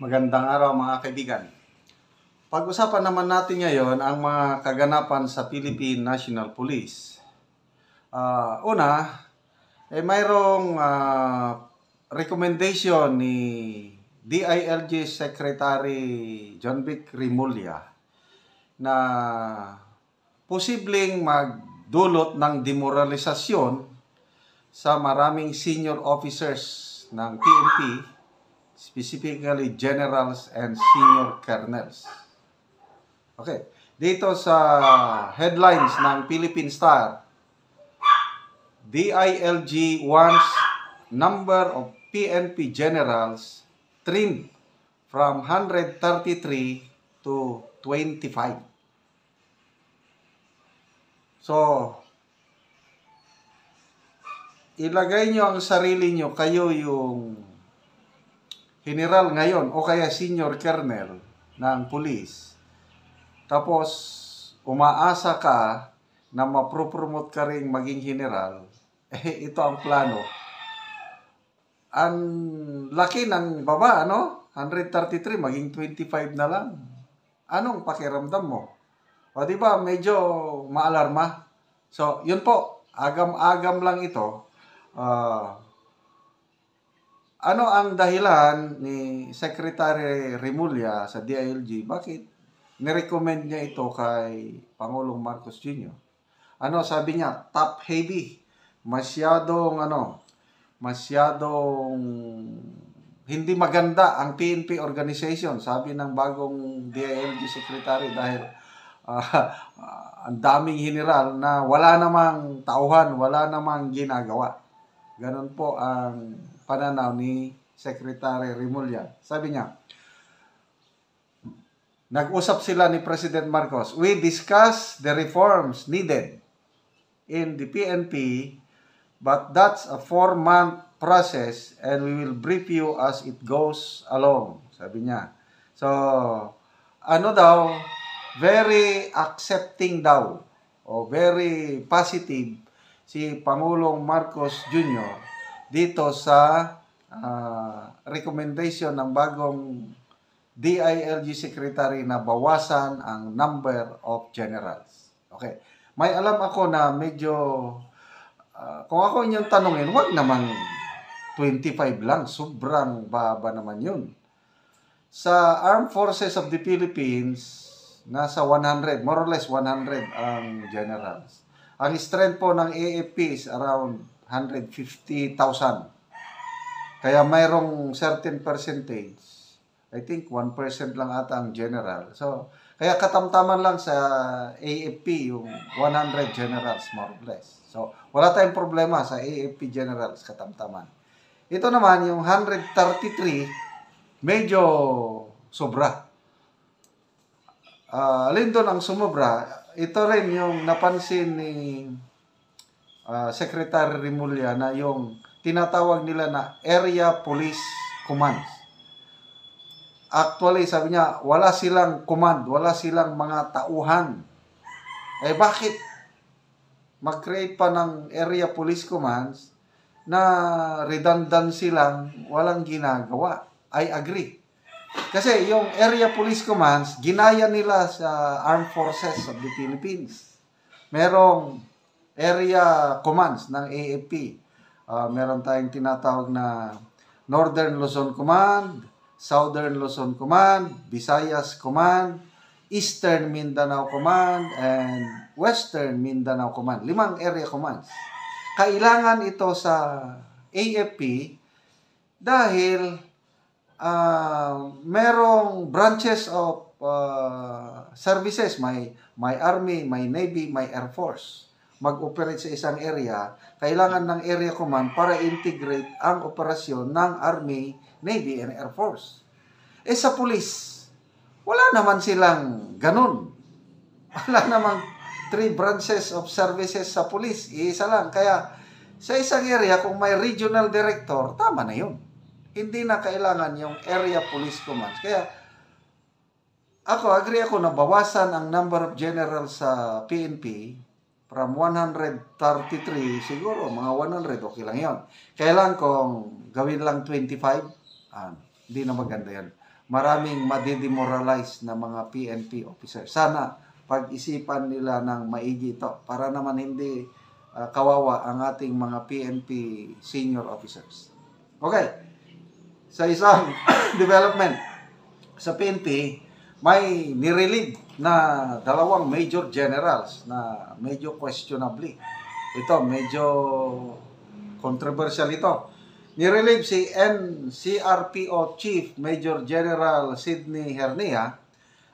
Magandang araw mga kaibigan. Pag-usapan naman natin ngayon ang mga kaganapan sa Philippine National Police. Mayroong recommendation ni DILG Secretary John Vic Remulla na posibleng magdulot ng demoralisasyon sa maraming senior officers ng PNP, specifically generals and senior colonels. Okay, dito sa headlines ng Philippine Star, DILG wants number of PNP generals trimmed from 133 to 25. So, ilagay nyo ang sarili nyo, kayo yung general ngayon o kaya senior colonel ng police. Tapos, umaasa ka na mapropromote ka rin maging general. Ito ang plano. Ang laki ng baba, ano? 133, maging 25 na lang. Anong pakiramdam mo? O diba, medyo maalarma. So, yun po. Agam-agam lang ito. Ano ang dahilan ni Secretary Remulla sa DILG? Bakit nirecommend niya ito kay Pangulong Marcos Jr.? Ano sabi niya? Top heavy. Masyadong hindi maganda ang PNP organization, sabi ng bagong DILG Secretary, dahil ang daming general na wala namang tauhan, wala namang ginagawa. Ganon po ang pananaw ni Secretary Remulla. Sabi niya, nag-usap sila ni President Marcos. We discussed the reforms needed in the PNP, but that's a 4-month process and we will brief you as it goes along. Sabi niya. So, very accepting daw o very positive si Pangulong Marcos Jr. dito sa recommendation ng bagong DILG Secretary na bawasan ang number of generals. Okay. May alam ako na medyo, kung ako inyong tanungin, wag naman 25 lang. Sobrang baba naman yun. Sa Armed Forces of the Philippines, nasa 100, more or less 100 ang generals. Ang strength po ng AFP is around 150,000. Kaya mayroong certain percentage, I think 1% lang ata ang general. So, kaya katamtaman lang sa AFP yung 100 generals, more or less. So, wala tayong problema sa AFP generals, katamtaman. Ito naman, yung 133, medyo sobra. Alin doon ang sumobra, ito rin yung napansin ni Secretary Remulla na yung tinatawag nila na Area Police Commands. Actually, sabi niya, wala silang command, wala silang mga tauhan. Bakit mag-create pa ng Area Police Commands na redundant silang walang ginagawa? I agree. Kasi yung Area Police Commands, ginaya nila sa Armed Forces of the Philippines. Merong Area Commands ng AFP. Meron tayong tinatawag na Northern Luzon Command, Southern Luzon Command, Visayas Command, Eastern Mindanao Command, and Western Mindanao Command. 5 area commands. Kailangan ito sa AFP dahil merong branches of services. May Army, may Navy, may Air Force. Mag-operate sa isang area, kailangan ng area command para integrate ang operasyon ng Army, Navy, and Air Force. Sa police, wala naman silang ganun. Wala namang 3 branches of services sa police. Isa lang. Kaya sa isang area, kung may regional director, tama na yun. Hindi na kailangan yung Area Police Commands. Kaya agree ako na bawasan ang number of generals sa PNP from 133, siguro mga 100, okay lang yun. Kailan kung gawin lang 25, hindi na maganda yan. maraming madidemoralize na mga PNP officers. Sana pag-isipan nila ng maigi ito para naman hindi kawawa ang ating mga PNP senior officers. Okay, sa isang development sa PNP, may nirelieve na dalawang major generals na medyo questionably. Ito, medyo controversial ito. Nirelieve si NCRPO Chief Major General Sidney Hernia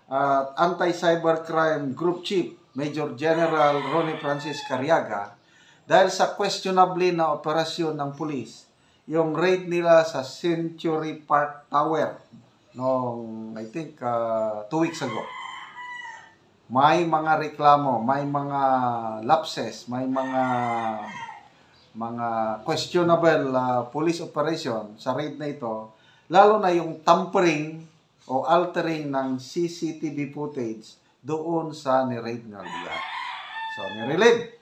at Anti-Cybercrime Group Chief Major General Ronnie Francis Cariaga dahil sa questionably na operasyon ng pulis, yung raid nila sa Century Park Tower noong, I think, 2 weeks ago. May mga reklamo, may mga lapses, may mga questionable police operation sa raid na ito, lalo na yung tampering o altering ng CCTV footage doon sa ni-raid na lugar. So, nirelieve.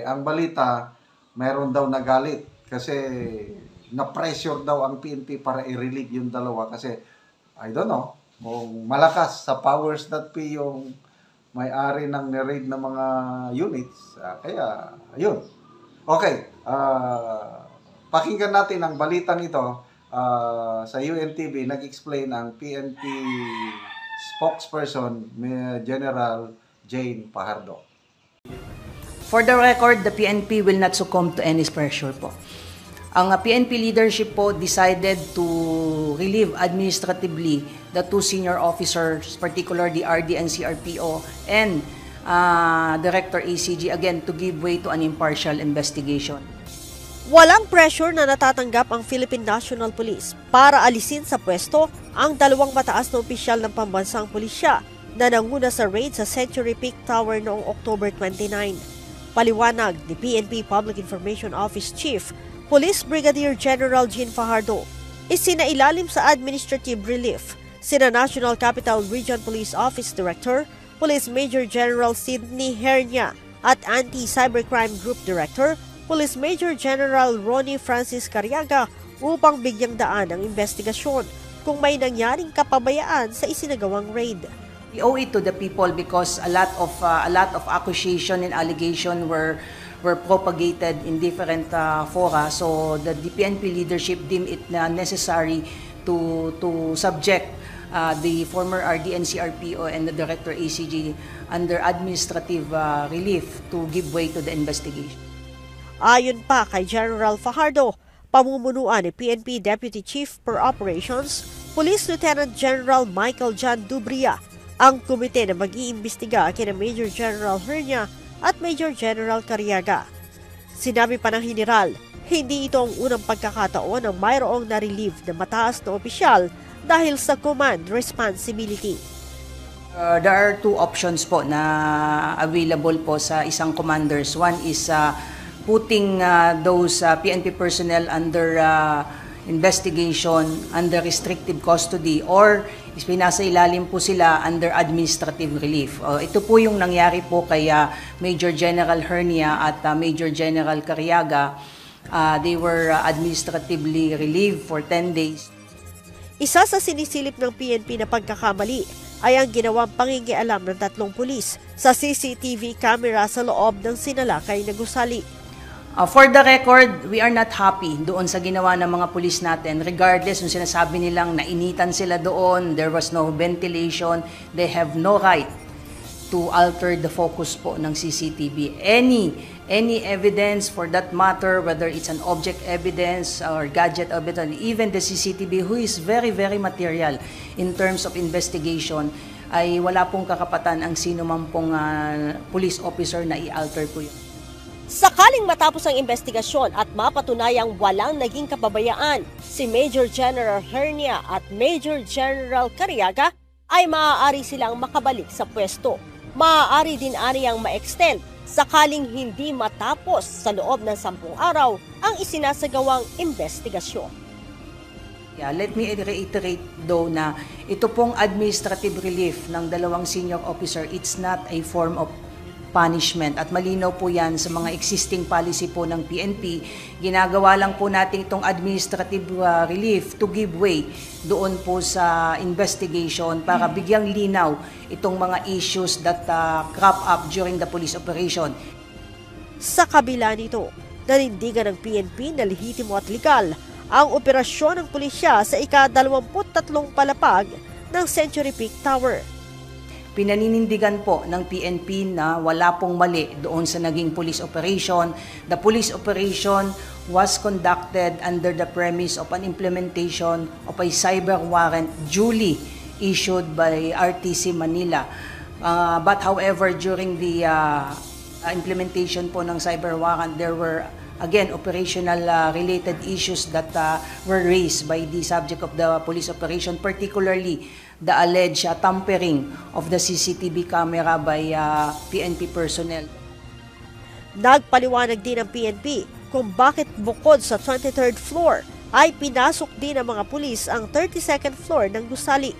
Ang balita, meron daw nagalit kasi na-pressure daw ang PNP para i-relieve yung dalawa kasi, I don't know, kung malakas sa powers that be yung may-ari ng ni-raid na mga units. Kaya, ayun. Okay, pakinggan natin ang balitang ito. Sa UNTV, nag-explain ang PNP spokesperson, General Jane Fajardo. For the record, the PNP will not succumb to any pressure po. Ang PNP leadership po decided to relieve administratively the two senior officers, particularly the RD and CRPO, and Director ACG, again, to give way to an impartial investigation. Walang pressure na natatanggap ang Philippine National Police para alisin sa pwesto ang dalawang mataas na opisyal ng pambansang pulisya na nanguna sa raid sa Century Peak Tower noong October 29. Paliwanag ni PNP Public Information Office Chief, Police Brigadier General Jean Fajardo, isinailalim sa administrative relief sina National Capital Region Police Office Director, Police Major General Sidney Hernia at Anti-Cybercrime Group Director, Police Major General Ronnie Francis Cariaga upang bigyang daan ang investigasyon kung may nangyaring kapabayaan sa isinagawang raid. We owe it to the people because a lot of accusation and allegation were propagated in different fora. So the PNP leadership deemed it necessary to subject the former RD and CRPO and the Director ACG under administrative relief to give way to the investigation. Ayon pa kay General Fajardo, pamumunuan ni PNP Deputy Chief per Operations, Police Lieutenant General Michael John Dubria, ang komite na mag-iimbestiga kina Major General Hernia at Major General Cariaga. Sinabi pa ng General, hindi ito ang unang pagkakataon na mayroong na-relieve na mataas na opisyal dahil sa command responsibility. There are two options po na available po sa isang commanders. One is putting those PNP personnel under investigation, under restrictive custody, or pinasa ilalim po sila under administrative relief. Ito po yung nangyari po kay Major General Hernia at Major General Cariaga. They were administratively relieved for 10 days. Isa sa sinisilip ng PNP na pagkakamali ay ang ginawang pangingialam ng tatlong pulis sa CCTV camera sa loob ng sinalakay na gusali. For the record, we are not happy doon sa ginawa ng mga pulis natin. Regardless, yung sinasabi nilang nainitan sila doon, there was no ventilation, they have no right to alter the focus po ng CCTV. Any evidence for that matter, whether it's an object evidence or gadget evidence, even the CCTV, who is very, very material in terms of investigation, ay wala pong kakapatan ang sino man pong police officer na i-alter po yun. Sakaling matapos ang investigasyon at mapatunayang walang naging kapabayaan, si Major General Hernia at Major General Cariaga ay maaari silang makabalik sa pwesto. Maaari din aniyang ma-extend sakaling hindi matapos sa loob ng 10 araw ang isinasagawang investigasyon. Let me reiterate though na ito pong administrative relief ng dalawang senior officer, it's not a form of punishment. At malinaw po yan sa mga existing policy po ng PNP. Ginagawa lang po natin itong administrative relief to give way doon po sa investigation para bigyang linaw itong mga issues that crop up during the police operation. Sa kabila nito, nanindigan ng PNP na lehitimo at legal ang operasyon ng pulisya sa ika-23 palapag ng Century Peak Tower. Pinaninindigan po ng PNP na wala pong mali doon sa naging police operation. The police operation was conducted under the premise of an implementation of a cyber warrant duly issued by RTC Manila. But however, during the implementation po ng cyber warrant, there were again operational related issues that were raised by the subject of the police operation, particularly the alleged tampering of the CCTV camera by PNP personnel. Nagpaliwanag din ng PNP kung bakit bukod sa 23rd floor ay pinasok din ng mga pulis ang 32nd floor ng gusali.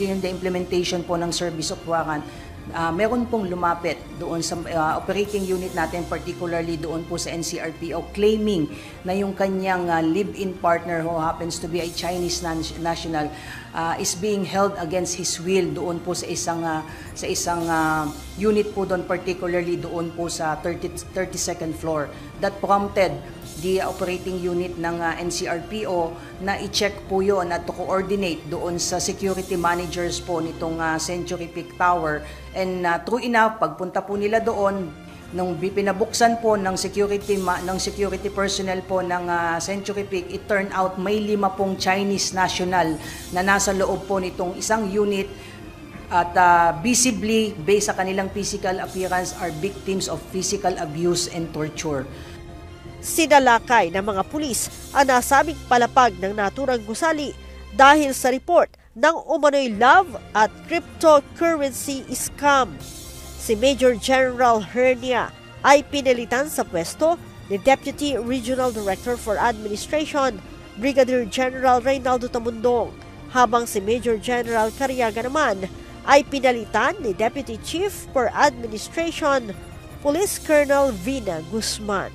During the implementation po ng service of warrant, meron pong lumapit doon sa operating unit natin, particularly doon po sa NCRPO, claiming na yung kanyang live-in partner who happens to be a Chinese national is being held against his will doon po sa isang unit po doon, particularly doon po sa 32nd floor. That prompted the operating unit ng NCRPO na i-check po yun at to coordinate doon sa security managers po nitong Century Peak Tower. And true enough, pagpunta po nila doon, nung pinabuksan po ng security personnel po ng Century Peak, it turned out may 5 pong Chinese national na nasa loob po nitong isang unit at visibly, based sa kanilang physical appearance, are victims of physical abuse and torture. Sinalakay ng mga pulis ang nasabing palapag ng naturang gusali dahil sa report ng umano'y love at cryptocurrency scam. Si Major General Hernia ay pinilitan sa pwesto ni Deputy Regional Director for Administration, Brigadier General Reynaldo Tamundong, habang si Major General Cariaga naman ay pinalitan ni Deputy Chief for Administration, Police Colonel Vina Guzman.